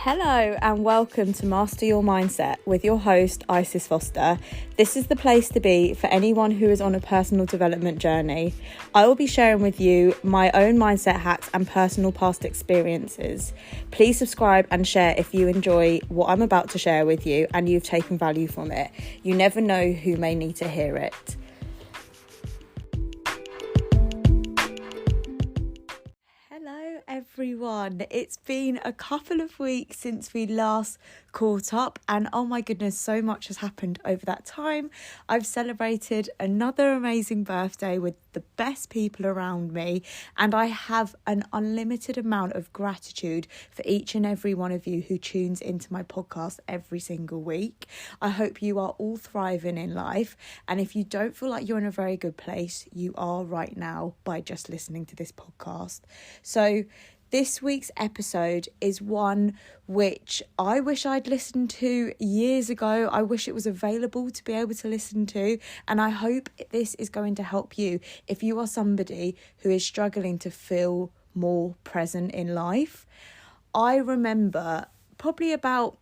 Hello and welcome to Master Your Mindset with your host Isis Foster. This is the place to be for anyone who is on a personal development journey. I will be sharing with you my own mindset hacks and personal past experiences. Please subscribe and share if you enjoy what I'm about to share with you and you've taken value from it. You never know who may need to hear it. Hello everyone, it's been a couple of weeks since we last caught up and oh my goodness, so much has happened over that time. I've celebrated another amazing birthday with the best people around me and I have an unlimited amount of gratitude for each and every one of you who tunes into my podcast every single week. I hope you are all thriving in life, and if you don't feel like you're in a very good place, you are right now by just listening to this podcast. So this week's episode is one which I wish I'd listened to years ago. I wish it was available to be able to listen to, and I hope this is going to help you if you are somebody who is struggling to feel more present in life. I remember probably about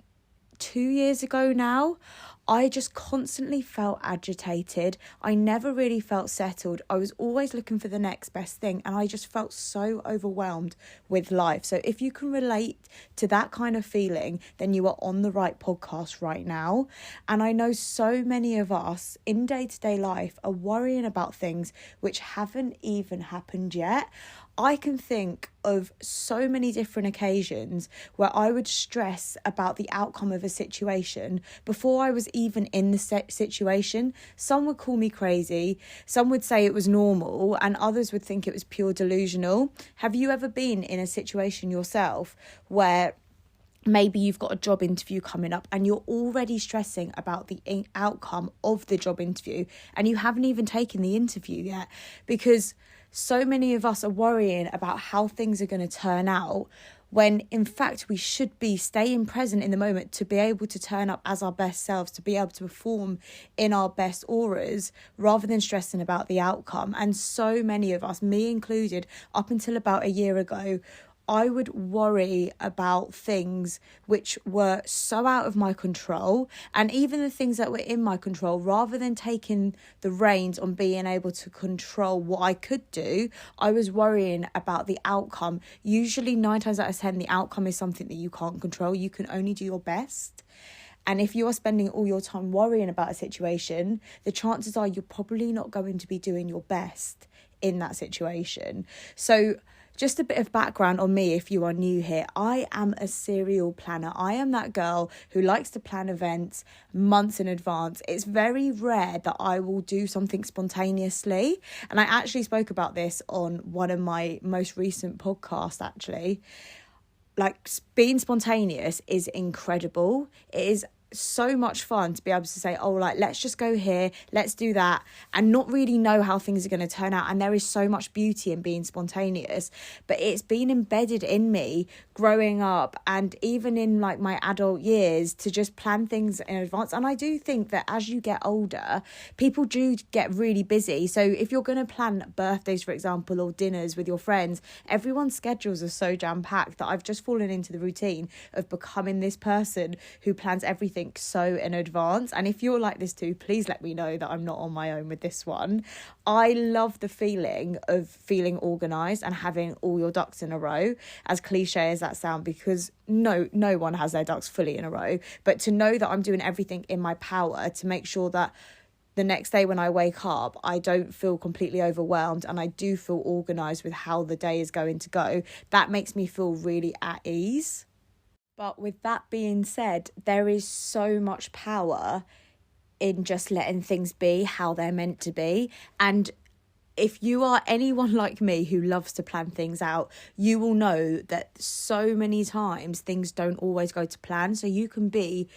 2 years ago now, I just constantly felt agitated. I never really felt settled. I was always looking for the next best thing and I just felt so overwhelmed with life. So if you can relate to that kind of feeling, then you are on the right podcast right now. And I know so many of us in day-to-day life are worrying about things which haven't even happened yet. I can think of so many different occasions where I would stress about the outcome of a situation before I was even in the situation. Some would call me crazy, some would say it was normal, and others would think it was pure delusional. Have you ever been in a situation yourself where maybe you've got a job interview coming up and you're already stressing about the outcome of the job interview and you haven't even taken the interview yet? Because so many of us are worrying about how things are going to turn out when in fact we should be staying present in the moment to be able to turn up as our best selves, to be able to perform in our best auras rather than stressing about the outcome. And so many of us, me included, up until about a year ago, I would worry about things which were so out of my control, and even the things that were in my control, rather than taking the reins on being able to control what I could do, I was worrying about the outcome. Usually 9 times out of 10, the outcome is something that you can't control. You can only do your best. And if you are spending all your time worrying about a situation, the chances are you're probably not going to be doing your best in that situation. So just a bit of background on me if you are new here. I am a serial planner. I am that girl who likes to plan events months in advance. It's very rare that I will do something spontaneously. And I actually spoke about this on one of my most recent podcasts, actually. Like, being spontaneous is incredible. It is so much fun to be able to say, oh, like, let's just go here, let's do that, and not really know how things are going to turn out. And there is so much beauty in being spontaneous, but it's been embedded in me growing up and even in like my adult years to just plan things in advance. And I do think that as you get older, people do get really busy. So if you're going to plan birthdays, for example, or dinners with your friends, everyone's schedules are so jam-packed that I've just fallen into the routine of becoming this person who plans everything so in advance. And if you're like this too, please let me know that I'm not on my own with this one. I love the feeling of feeling organised and having all your ducks in a row, as cliche as that sounds, because no one has their ducks fully in a row. But to know that I'm doing everything in my power to make sure that the next day when I wake up, I don't feel completely overwhelmed and I do feel organised with how the day is going to go, that makes me feel really at ease. But with that being said, there is so much power in just letting things be how they're meant to be. And if you are anyone like me who loves to plan things out, you will know that so many times things don't always go to plan. So you can be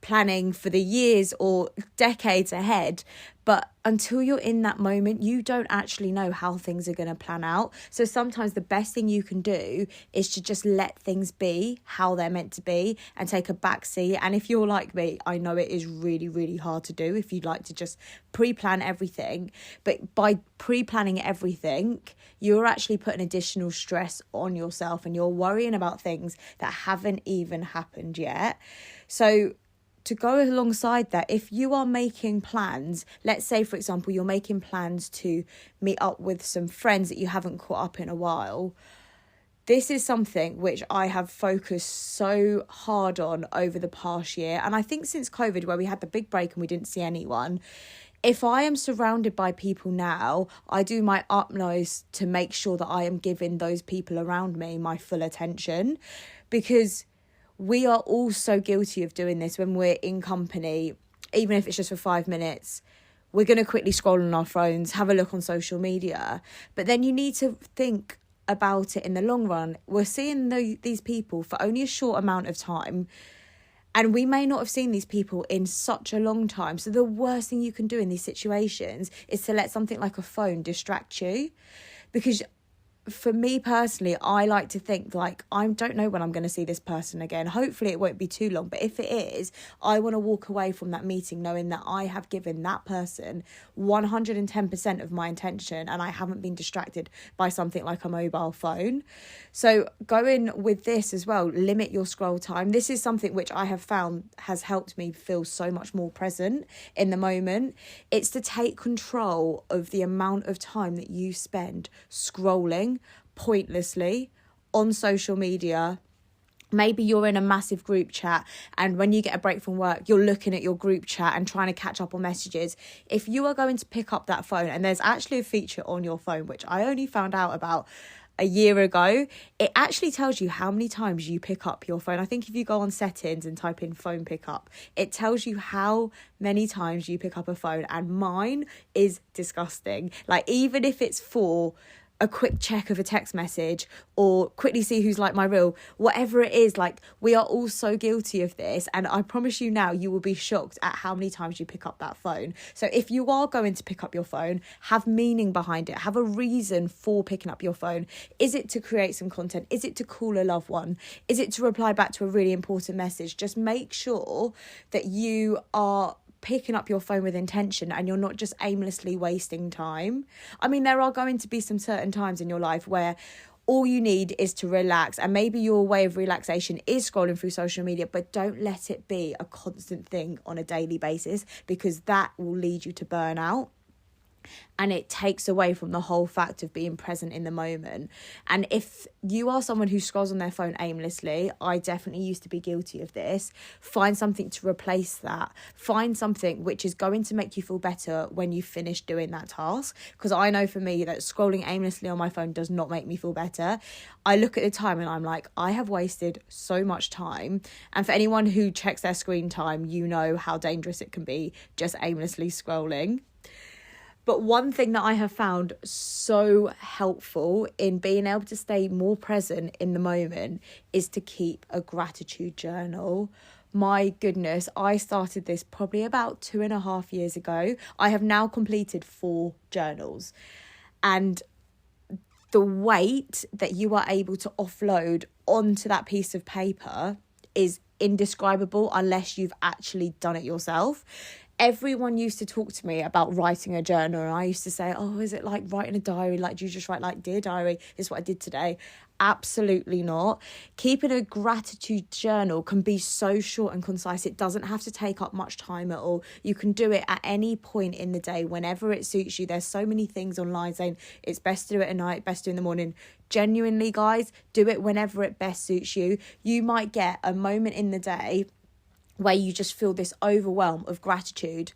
planning for the years or decades ahead, But until you're in that moment, you don't actually know how things are going to plan out. So sometimes the best thing you can do is to just let things be how they're meant to be and take a back seat. And if you're like me, I know it is really, really hard to do if you'd like to just pre-plan everything. But by pre-planning everything, you're actually putting additional stress on yourself and you're worrying about things that haven't even happened yet. So to go alongside that, if you are making plans, let's say, for example, you're making plans to meet up with some friends that you haven't caught up in a while, this is something which I have focused so hard on over the past year. And I think since COVID, where we had the big break and we didn't see anyone, if I am surrounded by people now, I do my utmost to make sure that I am giving those people around me my full attention, because we are all so guilty of doing this when we're in company, even if it's just for 5 minutes. We're going to quickly scroll on our phones, have a look on social media. But then you need to think about it in the long run. We're seeing these people for only a short amount of time, and we may not have seen these people in such a long time. So the worst thing you can do in these situations is to let something like a phone distract you. Because for me personally, I like to think like, I don't know when I'm going to see this person again. Hopefully it won't be too long. But if it is, I want to walk away from that meeting knowing that I have given that person 110% of my intention and I haven't been distracted by something like a mobile phone. So going with this as well, limit your scroll time. This is something which I have found has helped me feel so much more present in the moment. It's to take control of the amount of time that you spend scrolling pointlessly on social media. Maybe you're in a massive group chat and when you get a break from work, you're looking at your group chat and trying to catch up on messages. If you are going to pick up that phone, and there's actually a feature on your phone, which I only found out about a year ago, it actually tells you how many times you pick up your phone. I think if you go on settings and type in phone pickup, it tells you how many times you pick up a phone, and mine is disgusting. Like, even if it's for a quick check of a text message or quickly see who's like my reel, whatever it is, like, we are all so guilty of this. And I promise you now, you will be shocked at how many times you pick up that phone. So if you are going to pick up your phone, have meaning behind it. Have a reason for picking up your phone. Is it to create some content? Is it to call a loved one? Is it to reply back to a really important message? Just make sure that you are picking up your phone with intention and you're not just aimlessly wasting time. I mean, there are going to be some certain times in your life where all you need is to relax, and maybe your way of relaxation is scrolling through social media, but don't let it be a constant thing on a daily basis, because that will lead you to burnout. And it takes away from the whole fact of being present in the moment. And if you are someone who scrolls on their phone aimlessly, I definitely used to be guilty of this. Find something to replace that. Find something which is going to make you feel better when you finish doing that task. Because I know for me that scrolling aimlessly on my phone does not make me feel better. I look at the time and I'm like, I have wasted so much time. And for anyone who checks their screen time, you know how dangerous it can be just aimlessly scrolling. But one thing that I have found so helpful in being able to stay more present in the moment is to keep a gratitude journal. My goodness, I started this probably about 2.5 years ago. I have now completed 4 journals. And the weight that you are able to offload onto that piece of paper is indescribable unless you've actually done it yourself. Everyone used to talk to me about writing a journal, and I used to say, oh, is it like writing a diary? Like, do you just write like, dear diary, this is what I did today? Absolutely not. Keeping a gratitude journal can be so short and concise. It doesn't have to take up much time at all. You can do it at any point in the day, whenever it suits you. There's so many things online saying it's best to do it at night, best to do it in the morning. Genuinely, guys, do it whenever it best suits you. You might get a moment in the day where you just feel this overwhelm of gratitude.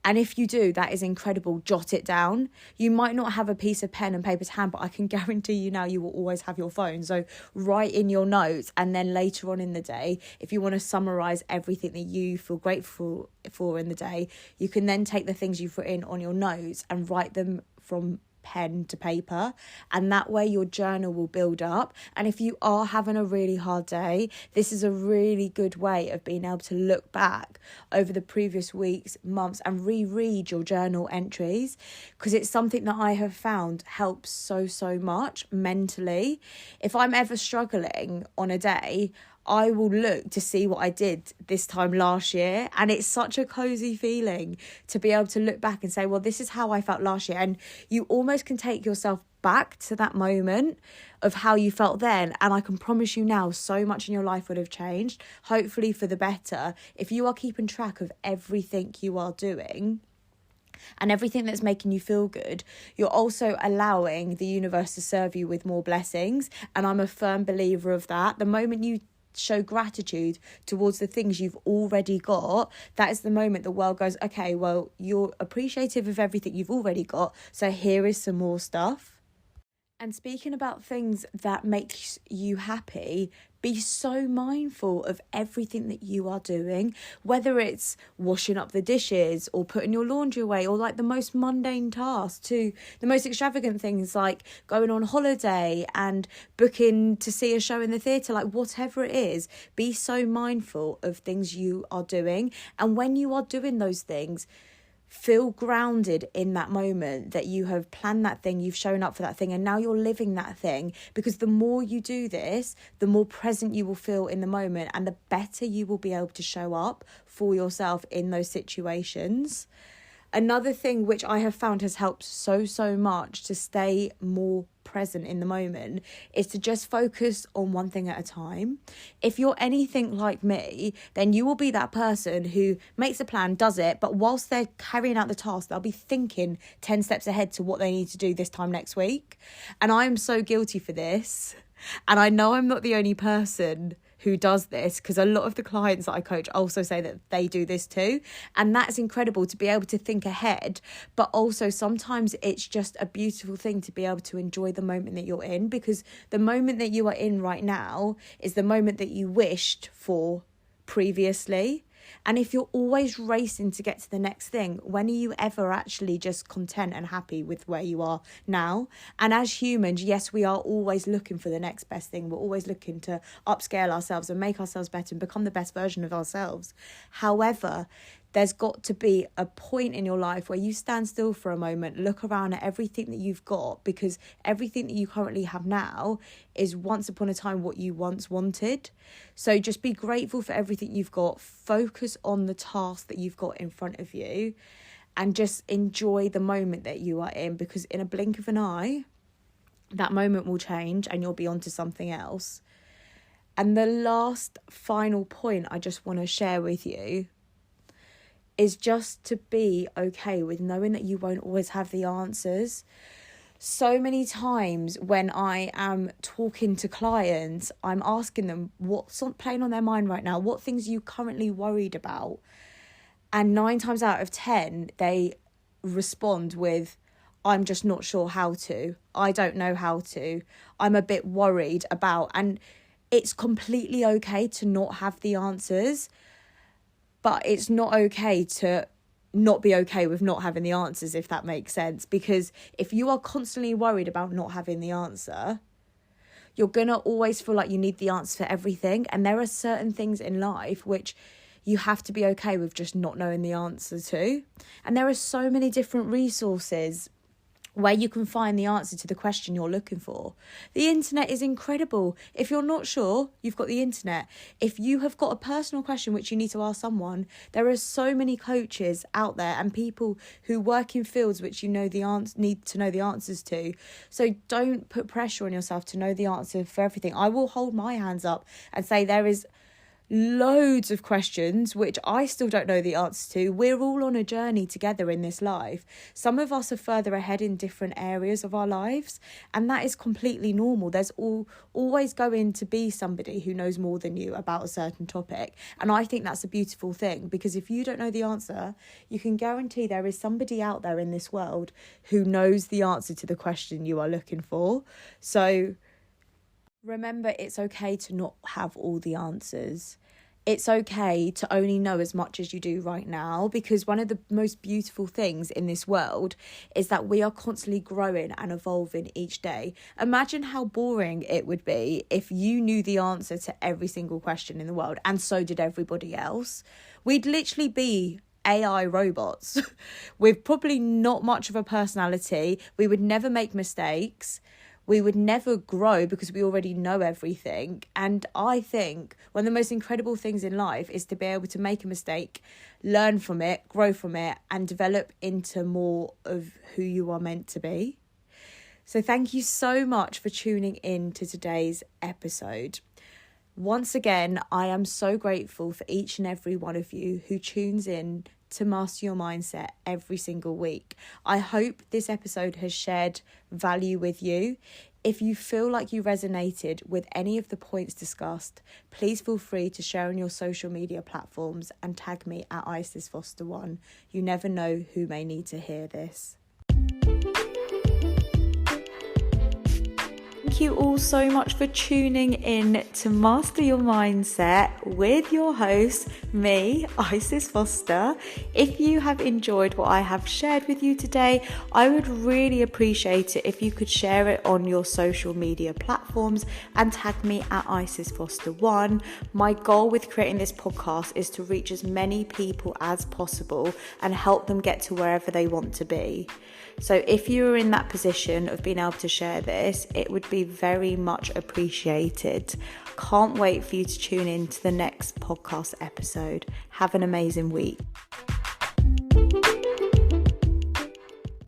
And if you do, that is incredible. Jot it down. You might not have a piece of pen and paper to hand, but I can guarantee you now you will always have your phone. So write in your notes, and then later on in the day, if you want to summarise everything that you feel grateful for in the day, you can then take the things you've written on your notes and write them from pen to paper, and that way your journal will build up. And if you are having a really hard day, this is a really good way of being able to look back over the previous weeks, months, and reread your journal entries, because it's something that I have found helps so much mentally. If I'm ever struggling on a day, I will look to see what I did this time last year, and it's such a cozy feeling to be able to look back and say, well, this is how I felt last year. And you almost can take yourself back to that moment of how you felt then, and I can promise you now, so much in your life would have changed, hopefully for the better, if you are keeping track of everything you are doing and everything that's making you feel good. You're also allowing the universe to serve you with more blessings, and I'm a firm believer of that. The moment you show gratitude towards the things you've already got, that is the moment the world goes, okay, well, you're appreciative of everything you've already got, so here is some more stuff. And speaking about things that makes you happy, be so mindful of everything that you are doing, whether it's washing up the dishes or putting your laundry away, or like the most mundane tasks to the most extravagant things like going on holiday and booking to see a show in the theatre, like whatever it is, be so mindful of things you are doing. And when you are doing those things, feel grounded in that moment that you have planned that thing, you've shown up for that thing, and now you're living that thing. Because the more you do this, the more present you will feel in the moment, and the better you will be able to show up for yourself in those situations. Another thing which I have found has helped so much to stay more present in the moment is to just focus on one thing at a time. If you're anything like me, then you will be that person who makes a plan, does it, but whilst they're carrying out the task, they'll be thinking 10 steps ahead to what they need to do this time next week. And I'm so guilty for this. And I know I'm not the only person who does this, because a lot of the clients that I coach also say that they do this too. And that's incredible to be able to think ahead, but also sometimes it's just a beautiful thing to be able to enjoy the moment that you're in, because the moment that you are in right now is the moment that you wished for previously. And if you're always racing to get to the next thing, when are you ever actually just content and happy with where you are now? And as humans, yes, we are always looking for the next best thing. We're always looking to upscale ourselves and make ourselves better and become the best version of ourselves. However, there's got to be a point in your life where you stand still for a moment, look around at everything that you've got, because everything that you currently have now is once upon a time what you once wanted. So just be grateful for everything you've got, focus on the task that you've got in front of you, and just enjoy the moment that you are in, because in a blink of an eye, that moment will change and you'll be on to something else. And the last final point I just want to share with you is just to be okay with knowing that you won't always have the answers. So many times when I am talking to clients, I'm asking them what's playing on their mind right now, what things are you currently worried about? And 9 times out of 10, they respond with, I'm just not sure how to. I don't know how to. I'm a bit worried about. And it's completely okay to not have the answers. But it's not okay to not be okay with not having the answers, if that makes sense. Because if you are constantly worried about not having the answer, you're going to always feel like you need the answer for everything. And there are certain things in life which you have to be okay with just not knowing the answer to. And there are so many different resources where you can find the answer to the question you're looking for. The internet is incredible. If you're not sure, you've got the internet. If you have got a personal question which you need to ask someone, there are so many coaches out there and people who work in fields which you know need to know the answers to. So don't put pressure on yourself to know the answer for everything. I will hold my hands up and say there is loads of questions which I still don't know the answer to. We're all on a journey together in this life. Some of us are further ahead in different areas of our lives, and that is completely normal. There's always going to be somebody who knows more than you about a certain topic, and I think that's a beautiful thing, because if you don't know the answer, you can guarantee there is somebody out there in this world who knows the answer to the question you are looking for. So remember, it's okay to not have all the answers. it's okay to only know as much as you do right now, because one of the most beautiful things in this world is that we are constantly growing and evolving each day. Imagine how boring it would be if you knew the answer to every single question in the world, and so did everybody else. We'd literally be AI robots with probably not much of a personality. We would never make mistakes. We would never grow because we already know everything. And I think one of the most incredible things in life is to be able to make a mistake, learn from it, grow from it, and develop into more of who you are meant to be. So thank you so much for tuning in to today's episode. Once again, I am so grateful for each and every one of you who tunes in to Master Your Mindset every single week. I hope this episode has shared value with you. If you feel like you resonated with any of the points discussed, please feel free to share on your social media platforms and tag me at IsisFoster1. You never know who may need to hear this. Thank you all so much for tuning in to Master Your Mindset with your host, me, Isis Foster. If you have enjoyed what I have shared with you today, I would really appreciate it if you could share it on your social media platforms and tag me at IsisFoster1. My goal with creating this podcast is to reach as many people as possible and help them get to wherever they want to be. So if you're in that position of being able to share this, it would be very much appreciated. Can't wait for you to tune in to the next podcast episode. Have an amazing week.